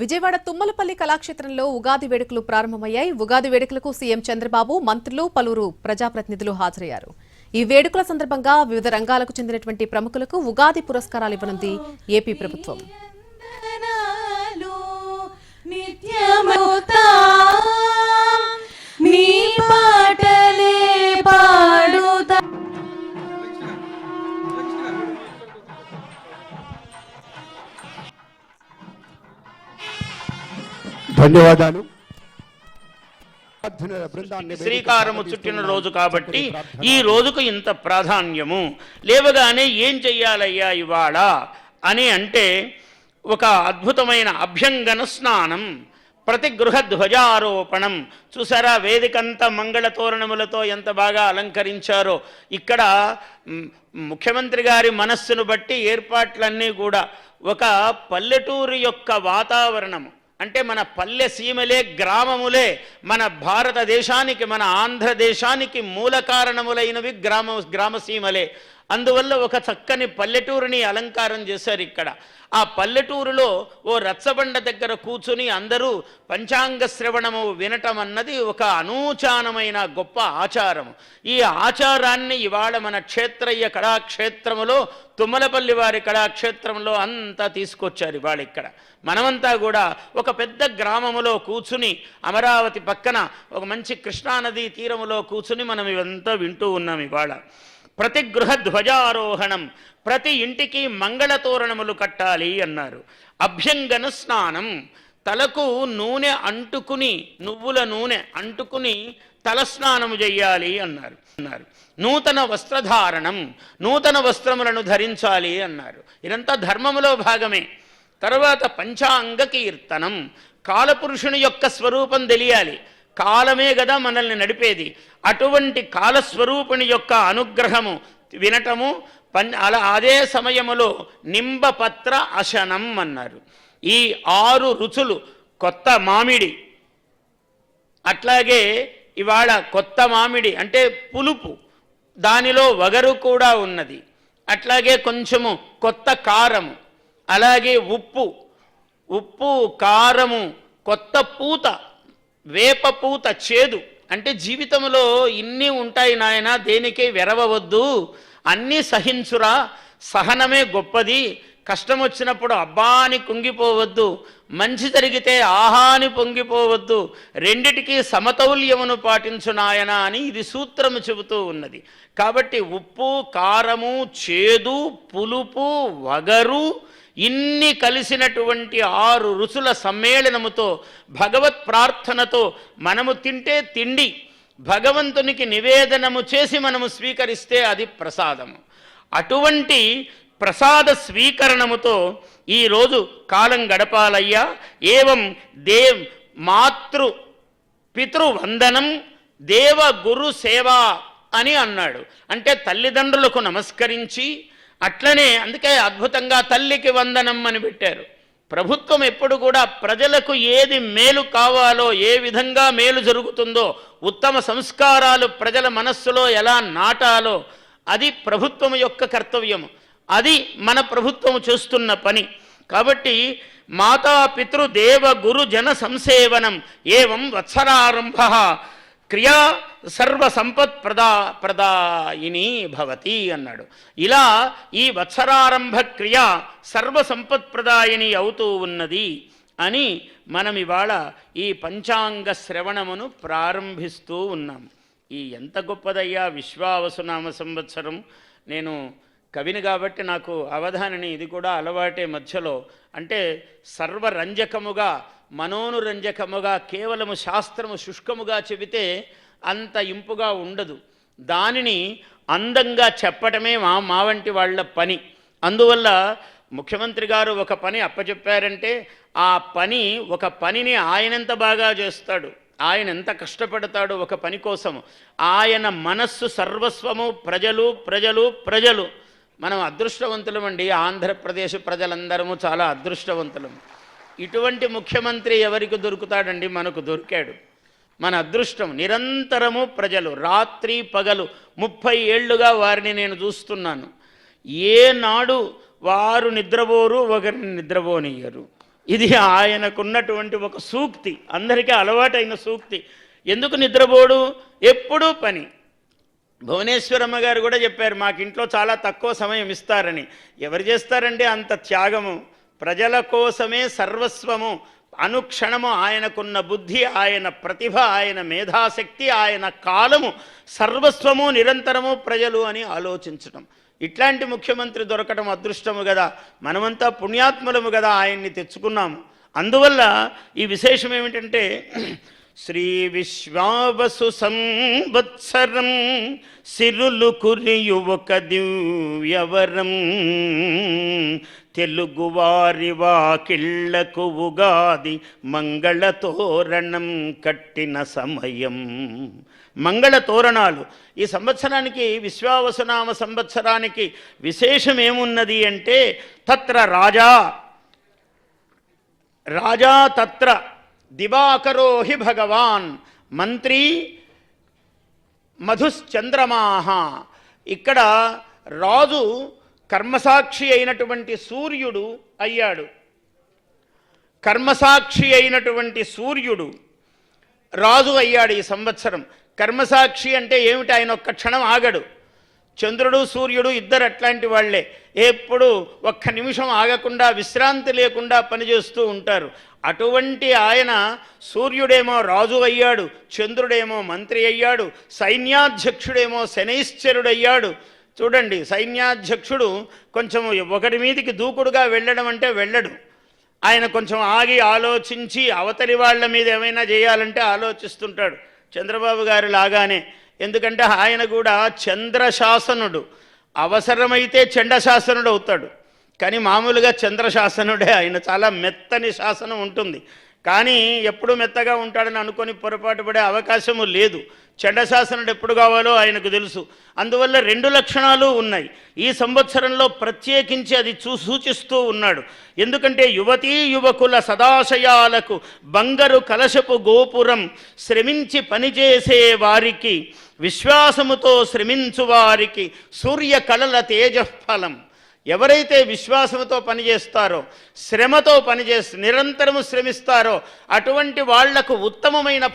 విజయవాడ తుమ్మలపల్లి కళాక్షేత్రంలో ఉగాది వేడుకలు ప్రారంభమయ్యాయి. ఉగాది వేడుకలకు సీఎం చంద్రబాబు, మంత్రులు, పలువురు ప్రజాప్రతినిధులు హాజరయ్యారు. ఈ వేడుకల సందర్భంగా వివిధ రంగాలకు చెందినటువంటి ప్రముఖులకు ఉగాది పురస్కారాలు ఇవ్వనుంది ఏపీ ప్రభుత్వం. ధన్యవాదాలు. శ్రీకారము చుట్టిన రోజు కాబట్టి ఈ రోజుకు ఇంత ప్రాధాన్యము. లేవగానే ఏం చెయ్యాలయ్యా ఇవాళ అని అంటే ఒక అద్భుతమైన అభ్యంగన స్నానం, ప్రతి గృహ ధ్వజారోపణం. చూసారా వేదికంతా మంగళ తోరణములతో ఎంత బాగా అలంకరించారో. ఇక్కడ ముఖ్యమంత్రి గారి మనస్సును బట్టి ఏర్పాట్లన్నీ కూడా ఒక పల్లెటూరు యొక్క వాతావరణము, అంటే మన పల్లె సీమలే గ్రామములే మన భారతదేశానికి, మన ఆంధ్రదేశానికి మూల కారణములైనవి గ్రామసీమలే. అందువల్ల ఒక చక్కని పల్లెటూరుని అలంకారం చేశారు ఇక్కడ. ఆ పల్లెటూరులో ఓ రచ్చబండ దగ్గర కూర్చుని అందరూ పంచాంగ శ్రవణము వినటం అన్నది ఒక అనూచానమైన గొప్ప ఆచారము. ఈ ఆచారాన్ని ఇవాళ మన క్షేత్రయ్య కళాక్షేత్రములో, తుమ్మలపల్లి వారి కళాక్షేత్రంలో అంతా తీసుకొచ్చారు. ఇవాళ ఇక్కడ మనమంతా కూడా ఒక పెద్ద గ్రామములో కూర్చుని, అమరావతి పక్కన ఒక మంచి కృష్ణానదీ తీరములో కూర్చుని మనం ఇవంతా వింటూ ఉన్నాం. ఇవాళ ప్రతి గృహ ధ్వజారోహణం, ప్రతి ఇంటికి మంగళతోరణములు కట్టాలి అన్నారు. అభ్యంగన స్నానం, తలకు నూనె అంటుకుని, నువ్వుల నూనె అంటుకుని తలస్నానము చెయ్యాలి అన్నారు. నూతన వస్త్రధారణం, నూతన వస్త్రములను ధరించాలి అన్నారు. ఇదంతా ధర్మములో భాగమే. తర్వాత పంచాంగ కీర్తనం, కాలపురుషుని యొక్క స్వరూపం తెలియాలి. కాలమే కదా మనల్ని నడిపేది. అటువంటి కాలస్వరూపుని యొక్క అనుగ్రహము వినటము. అదే సమయములో నింబపత్ర అశనం అన్నారు. ఈ 6 రుచులు, కొత్త మామిడి, అట్లాగే ఇవాళ కొత్త మామిడి అంటే పులుపు, దానిలో వగరు కూడా ఉన్నది. అట్లాగే కొంచెము కొత్త కారము, అలాగే ఉప్పు కారము, కొత్త పూత, వేప పూత, చేదు. అంటే జీవితంలో ఇన్ని ఉంటాయి నాయన, దేనికే వెరవవద్దు, అన్నీ సహించురా, సహనమే గొప్పది. కష్టం వచ్చినప్పుడు అబ్బా అని కుంగిపోవద్దు, మంచి జరిగితే ఆహా అని పొంగిపోవద్దు, రెండిటికీ సమతౌల్యమును పాటించు నాయన అని ఇది సూత్రము చెబుతూ ఉన్నది. కాబట్టి ఉప్పు, కారము, చేదు, పులుపు, వగరు ఇన్ని కలిసినటువంటి 6 రుచుల సమ్మేళనముతో, భగవత్ ప్రార్థనతో మనము తింటే తిండి, భగవంతునికి నివేదనము చేసి మనము స్వీకరిస్తే అది ప్రసాదము. అటువంటి ప్రసాద స్వీకరణముతో ఈరోజు కాలం గడపాలయ్యా. ఏవం మాతృ పితృవందనం దేవ గురు సేవ అని అన్నాడు. అంటే తల్లిదండ్రులకు నమస్కరించి, అట్లనే అందుకే అద్భుతంగా తల్లికి వందనం అని పెట్టారు. ప్రభుత్వం ఎప్పుడు కూడా ప్రజలకు ఏది మేలు కావాలో, ఏ విధంగా మేలు జరుగుతుందో, ఉత్తమ సంస్కారాలు ప్రజల మనస్సులో ఎలా నాటాలో అది ప్రభుత్వం యొక్క కర్తవ్యము. అది మన ప్రభుత్వం చేస్తున్న పని. కాబట్టి మాతాపితృ దేవ గురు జన సంసేవనం ఏవం వత్సరారంభ క్రియా సర్వ సంపత్ ప్రదాయిని భవతి అన్నాడు. ఇలా ఈ వత్సరారంభ క్రియ సర్వ సంపత్ ప్రదాయిని అవుతూ ఉన్నది అని మనం ఇవాళ ఈ పంచాంగ శ్రవణమును ప్రారంభిస్తూ ఉన్నాం. ఈ ఎంత గొప్పదయ్యా విశ్వావసునామ సంవత్సరం. నేను కవిని కాబట్టి నాకు అవధానని ఇది కూడా అలవాటే మధ్యలో. అంటే సర్వరంజకముగా, మనోనురంజకముగా, కేవలము శాస్త్రము శుష్కముగా చెబితే అంత ఇంపుగా ఉండదు. దానిని అందంగా చెప్పటమే మా వంటి వాళ్ళ పని. అందువల్ల ముఖ్యమంత్రి గారు ఒక పని అప్పచెప్పారంటే ఆ ఒక పనిని ఆయనంత బాగా చేస్తాడు, ఆయన ఎంత కష్టపడతాడు ఒక పని కోసము. ఆయన మనస్సు సర్వస్వము ప్రజలు ప్రజలు ప్రజలు. మనం అదృష్టవంతులమండి. ఆంధ్రప్రదేశ్ ప్రజలందరము చాలా అదృష్టవంతులము. ఇటువంటి ముఖ్యమంత్రి ఎవరికి దొరుకుతాడండి? మనకు దొరికాడు. మన అదృష్టం. నిరంతరము ప్రజలు, రాత్రి పగలు 30 ఏళ్లుగా వారిని నేను చూస్తున్నాను. ఏనాడు వారు నిద్రపోరు, ఒకరిని నిద్రపోనియ్యరు. ఇది ఆయనకున్నటువంటి ఒక సూక్తి, అందరికీ అలవాటైన సూక్తి. ఎందుకు నిద్రపోడు? ఎప్పుడూ పని. భువనేశ్వరమ్మ గారు కూడా చెప్పారు, మాకు ఇంట్లో చాలా తక్కువ సమయం ఇస్తారని. ఎవరు చేస్తారండి అంత త్యాగము? ప్రజల కోసమే సర్వస్వము. అనుక్షణము ఆయనకున్న బుద్ధి, ఆయన ప్రతిభ, ఆయన మేధాశక్తి, ఆయన కాలము సర్వస్వము, నిరంతరము ప్రజలు అని ఆలోచించటం. ఇట్లాంటి ముఖ్యమంత్రి దొరకడం అదృష్టము కదా, మనమంతా పుణ్యాత్ములము కదా, ఆయన్ని తెచ్చుకున్నాము. అందువల్ల ఈ విశేషం ఏమిటంటే, శ్రీ విశ్వావసు సంవత్సరం సిరులు కురియు ఒక దివ్యవరం, తెలుగువారి వాకిళ్లకు ఉగాది మంగళ తోరణం కట్టిన సమయం. మంగళ తోరణాలు. ఈ సంవత్సరానికి, విశ్వావసునామ సంవత్సరానికి విశేషం ఏమున్నది అంటే, తత్ర రాజా తత్ర దివాకరో హి భగవాన్ మంత్రి మధుశ్చంద్రమాహ. ఇక్కడ రాజు కర్మసాక్షి అయినటువంటి సూర్యుడు అయ్యాడు. కర్మసాక్షి అయినటువంటి సూర్యుడు రాజు అయ్యాడు ఈ సంవత్సరం. కర్మసాక్షి అంటే ఏమిటి? ఆయన ఒక్క క్షణం ఆగడు. చంద్రుడు సూర్యుడు ఇద్దరు అట్లాంటి వాళ్లే. ఎప్పుడు ఒక్క నిమిషం ఆగకుండా, విశ్రాంతి లేకుండా పనిచేస్తూ ఉంటారు. అటువంటి ఆయన, సూర్యుడేమో రాజు అయ్యాడు, చంద్రుడేమో మంత్రి అయ్యాడు, సైన్యాధ్యక్షుడేమో శనైశ్చరుడయ్యాడు. చూడండి, సైన్యాధ్యక్షుడు కొంచెం ఒకటి మీదికి దూకుడుగా వెళ్ళడం అంటే వెళ్ళడు. ఆయన కొంచెం ఆగి ఆలోచించి అవతలి వాళ్ళ మీద ఏమైనా చేయాలంటే ఆలోచిస్తుంటాడు, చంద్రబాబు గారు లాగానే. ఎందుకంటే ఆయన కూడా చంద్రశాసనుడు. అవసరమైతే చండశాసనుడు అవుతాడు, కానీ మామూలుగా చంద్రశాసనుడే ఆయన. చాలా మెత్తని శాసనం ఉంటుంది, కానీ ఎప్పుడు మెత్తగా ఉంటాడని అనుకొని పొరపాటు పడే అవకాశము లేదు. చండశాసనుడు ఎప్పుడు కావాలో ఆయనకు తెలుసు. అందువల్ల రెండు లక్షణాలు ఉన్నాయి. ఈ సంవత్సరంలో ప్రత్యేకించి అది సూచిస్తూ ఉన్నాడు. ఎందుకంటే యువతీ యువకుల సదాశయాలకు బంగారు కలశపు గోపురం, శ్రమించి పనిచేసే వారికి, విశ్వాసముతో శ్రమించు వారికి సూర్య కళల తేజఫలం. ఎవరైతే విశ్వాసంతో పనిచేస్తారో, శ్రమతో నిరంతరము శ్రమిస్తారో, అటువంటి వాళ్లకు ఉత్తమమైన